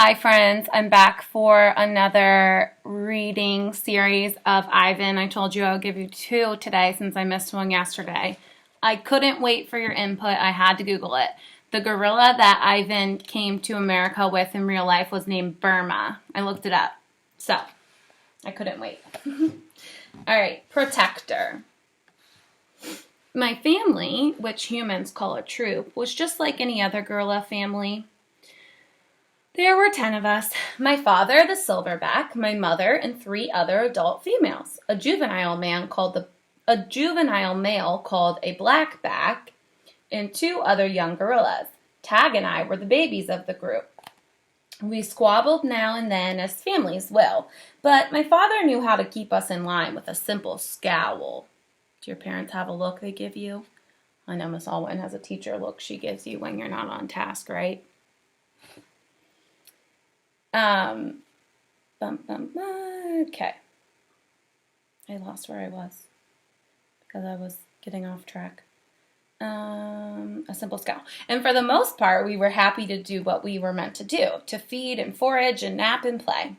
Hi friends, I'm back for another reading series of Ivan. I told you I would give you two today since I missed one yesterday. I couldn't wait for your input. I had to Google it. The gorilla that Ivan came to America with in real life was named Burma. I looked it up. So, I couldn't wait. Alright, protector. My family, which humans call a troop, was just like any other gorilla family. There were 10 of us. My father, the silverback, my mother, and 3 other adult females. A juvenile male called a blackback, and 2 other young gorillas. Tag and I were the babies of the group. We squabbled now and then, as families will, but my father knew how to keep us in line with a simple scowl. Do your parents have a look they give you? I know Miss Alwyn has a teacher look she gives you when you're not on task, right? Okay. I lost where I was because I was getting off track. A simple scowl. And for the most part, we were happy to do what we were meant to do, to feed and forage and nap and play.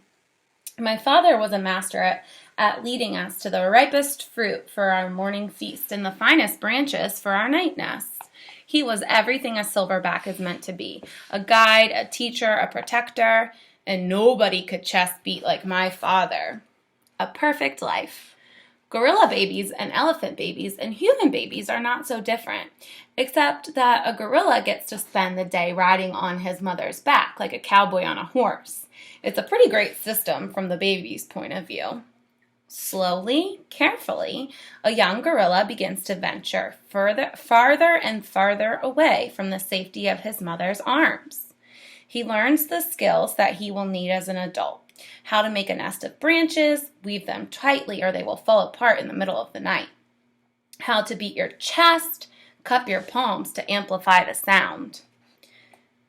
My father was a master at leading us to the ripest fruit for our morning feast and the finest branches for our night nests. He was everything a silverback is meant to be, a guide, a teacher, a protector, and nobody could chest beat like my father. A perfect life. Gorilla babies and elephant babies and human babies are not so different, except that a gorilla gets to spend the day riding on his mother's back like a cowboy on a horse. It's a pretty great system from the baby's point of view. Slowly, carefully, a young gorilla begins to venture farther and farther away from the safety of his mother's arms. He learns the skills that he will need as an adult. How to make a nest of branches, weave them tightly or they will fall apart in the middle of the night. How to beat your chest, cup your palms to amplify the sound.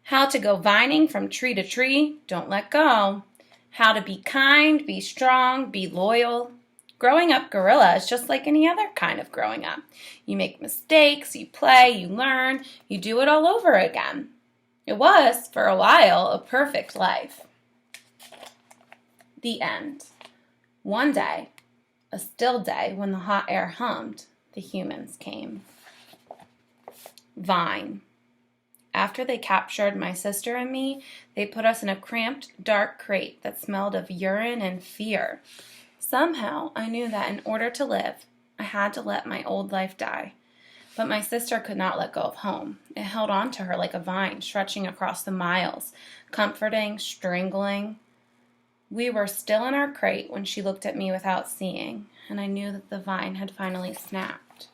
How to go vining from tree to tree, don't let go. How to be kind, be strong, be loyal. Growing up gorilla is just like any other kind of growing up. You make mistakes, you play, you learn, you do it all over again. It was, for a while, a perfect life. The end. One day, a still day when the hot air hummed, the humans came. Vine. After they captured my sister and me, they put us in a cramped, dark crate that smelled of urine and fear. Somehow, I knew that in order to live, I had to let my old life die. But my sister could not let go of home. It held on to her like a vine stretching across the miles, comforting, strangling. We were still in our crate when she looked at me without seeing, and I knew that the vine had finally snapped.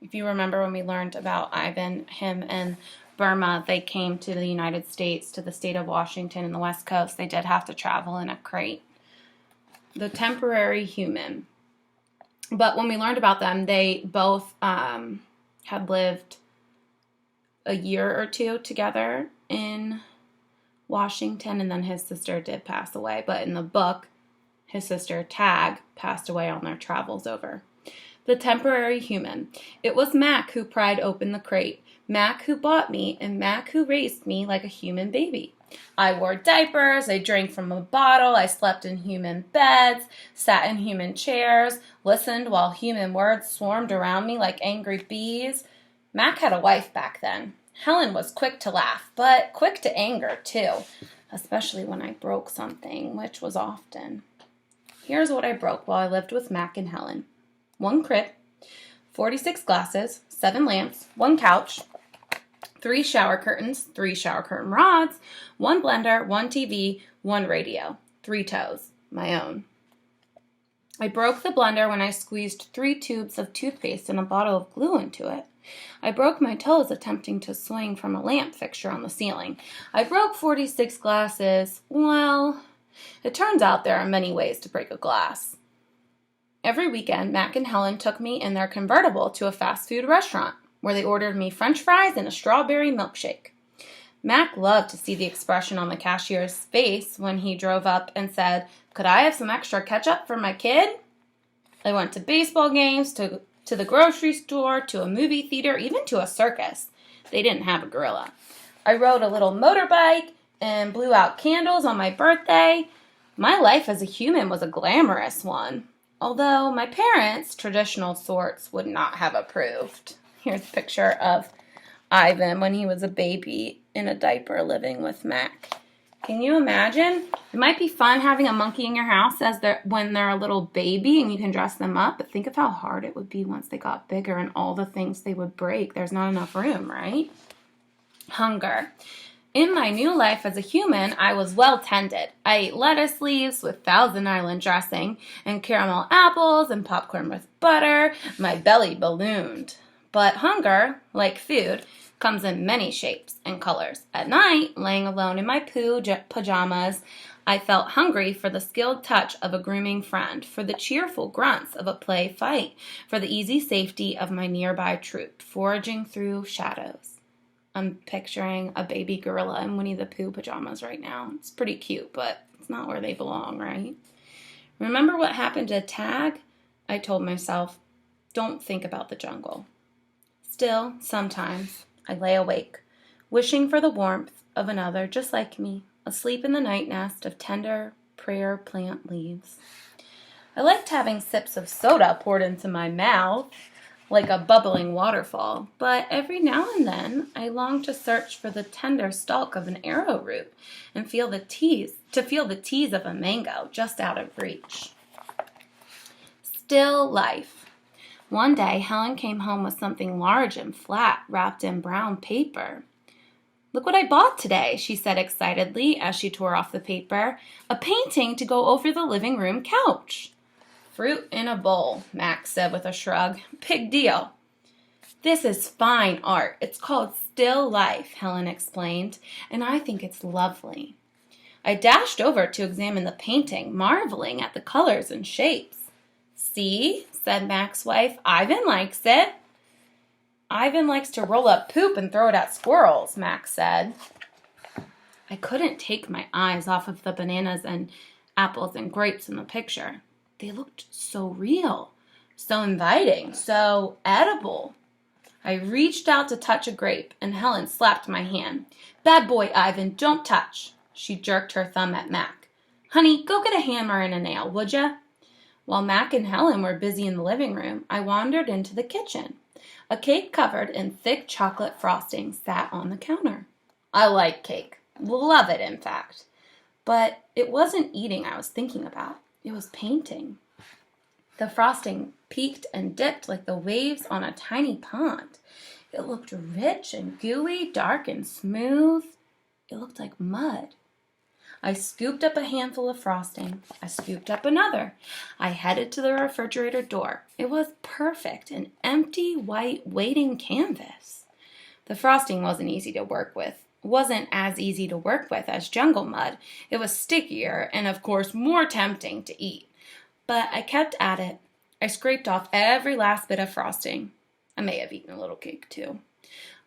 If you remember when we learned about Ivan, him and Burma, they came to the United States, to the state of Washington and the West Coast. They did have to travel in a crate. The temporary human. But when we learned about them, they both had lived a year or two together in Washington, and then his sister did pass away. But in the book, his sister Tag passed away on their travels over. The temporary human. It was Mac who pried open the crate. Mac who bought me, and Mac who raised me like a human baby. I wore diapers, I drank from a bottle, I slept in human beds, sat in human chairs, listened while human words swarmed around me like angry bees. Mac had a wife back then. Helen was quick to laugh, but quick to anger too, especially when I broke something, which was often. Here's what I broke while I lived with Mac and Helen. 1 crib, 46 glasses, 7 lamps, 1 couch, 3 shower curtains, 3 shower curtain rods, 1 blender, 1 TV, 1 radio, 3 toes, my own. I broke the blender when I squeezed 3 tubes of toothpaste and a bottle of glue into it. I broke my toes attempting to swing from a lamp fixture on the ceiling. I broke 46 glasses. Well, it turns out there are many ways to break a glass. Every weekend, Mac and Helen took me in their convertible to a fast food restaurant, where they ordered me French fries and a strawberry milkshake. Mac loved to see the expression on the cashier's face when he drove up and said, "Could I have some extra ketchup for my kid?" I went to baseball games, to the grocery store, to a movie theater, even to a circus. They didn't have a gorilla. I rode a little motorbike and blew out candles on my birthday. My life as a human was a glamorous one, although my parents, traditional sorts, would not have approved. Here's a picture of Ivan when he was a baby in a diaper living with Mac. Can you imagine? It might be fun having a monkey in your house when they're a little baby and you can dress them up, but think of how hard it would be once they got bigger and all the things they would break. There's not enough room, right? Hunger. In my new life as a human, I was well tended. I ate lettuce leaves with Thousand Island dressing and caramel apples and popcorn with butter. My belly ballooned. But hunger, like food, comes in many shapes and colors. At night, laying alone in my pajamas, I felt hungry for the skilled touch of a grooming friend, for the cheerful grunts of a play fight, for the easy safety of my nearby troop, foraging through shadows. I'm picturing a baby gorilla in Winnie the Pooh pajamas right now. It's pretty cute, but it's not where they belong, right? Remember what happened to Tag? I told myself, don't think about the jungle. Still, sometimes, I lay awake, wishing for the warmth of another just like me, asleep in the night nest of tender prayer plant leaves. I liked having sips of soda poured into my mouth like a bubbling waterfall, but every now and then I longed to search for the tender stalk of an arrowroot and feel the tease of a mango just out of reach. Still life. One day, Helen came home with something large and flat wrapped in brown paper. "Look what I bought today," she said excitedly as she tore off the paper. "A painting to go over the living room couch." "Fruit in a bowl," Max said with a shrug. "Big deal." "This is fine art. It's called Still Life," Helen explained, "and I think it's lovely." I dashed over to examine the painting, marveling at the colors and shapes. "See," said Mac's wife, "Ivan likes it." "Ivan likes to roll up poop and throw it at squirrels," Max said. I couldn't take my eyes off of the bananas and apples and grapes in the picture. They looked so real, so inviting, so edible. I reached out to touch a grape, and Helen slapped my hand. "Bad boy, Ivan, don't touch." She jerked her thumb at Mac. "Honey, go get a hammer and a nail, would ya?" While Mac and Helen were busy in the living room, I wandered into the kitchen. A cake covered in thick chocolate frosting sat on the counter. I like cake. Love it, in fact. But it wasn't eating I was thinking about. It was painting. The frosting peaked and dipped like the waves on a tiny pond. It looked rich and gooey, dark and smooth. It looked like mud. I scooped up a handful of frosting. I scooped up another. I headed to the refrigerator door. It was perfect, an empty, white, waiting canvas. The frosting wasn't easy to work with. Wasn't as easy to work with as jungle mud. It was stickier and, of course, more tempting to eat. But I kept at it. I scraped off every last bit of frosting. I may have eaten a little cake, too.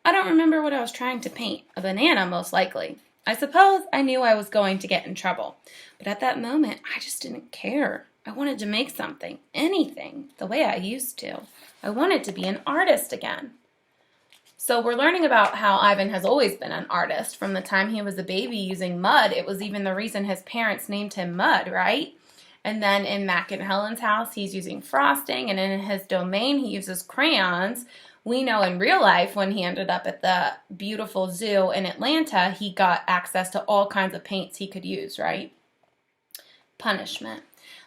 I don't remember what I was trying to paint. A banana, most likely. I suppose I knew I was going to get in trouble, but at that moment, I just didn't care. I wanted to make something, anything, the way I used to. I wanted to be an artist again. So we're learning about how Ivan has always been an artist. From the time he was a baby using mud, it was even the reason his parents named him Mud, right? And then in Mac and Helen's house, he's using frosting, and in his domain, he uses crayons. We know in real life when he ended up at the beautiful zoo in Atlanta, he got access to all kinds of paints he could use, right? Punishment.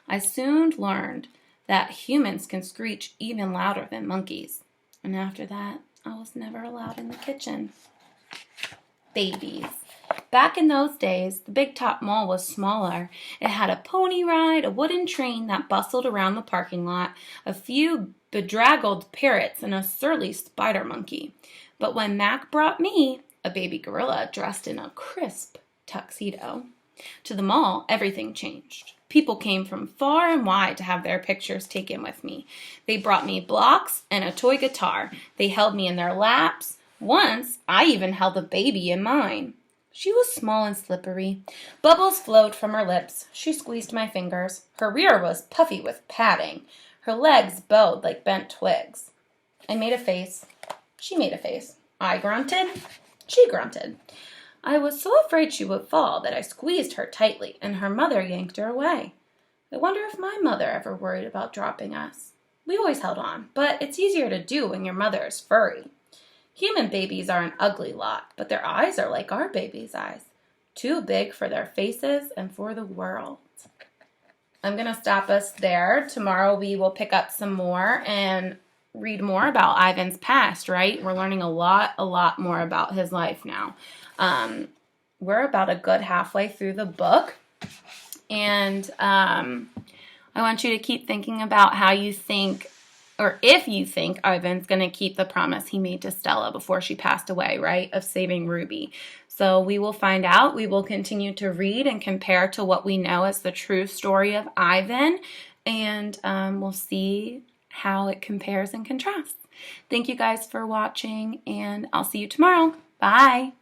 I soon learned that humans can screech even louder than monkeys. And after that, I was never allowed in the kitchen. Babies. Back in those days, the Big Top Mall was smaller. It had a pony ride, a wooden train that bustled around the parking lot, a few bedraggled parrots, and a surly spider monkey. But when Mac brought me, a baby gorilla dressed in a crisp tuxedo, to the mall, everything changed. People came from far and wide to have their pictures taken with me. They brought me blocks and a toy guitar. They held me in their laps. Once, I even held a baby in mine. She was small and slippery. Bubbles flowed from her lips. She squeezed my fingers. Her rear was puffy with padding. Her legs bowed like bent twigs. I made a face. She made a face. I grunted. She grunted. I was so afraid she would fall that I squeezed her tightly, and her mother yanked her away. I wonder if my mother ever worried about dropping us. We always held on, but it's easier to do when your mother is furry. Human babies are an ugly lot, but their eyes are like our babies' eyes. Too big for their faces and for the world. I'm going to stop us there. Tomorrow we will pick up some more and read more about Ivan's past, right? We're learning a lot more about his life now. We're about a good halfway through the book. And I want you to keep thinking about how you think, or if you think Ivan's going to keep the promise he made to Stella before she passed away, right, of saving Ruby. So we will find out. We will continue to read and compare to what we know as the true story of Ivan, and we'll see how it compares and contrasts. Thank you guys for watching, and I'll see you tomorrow. Bye.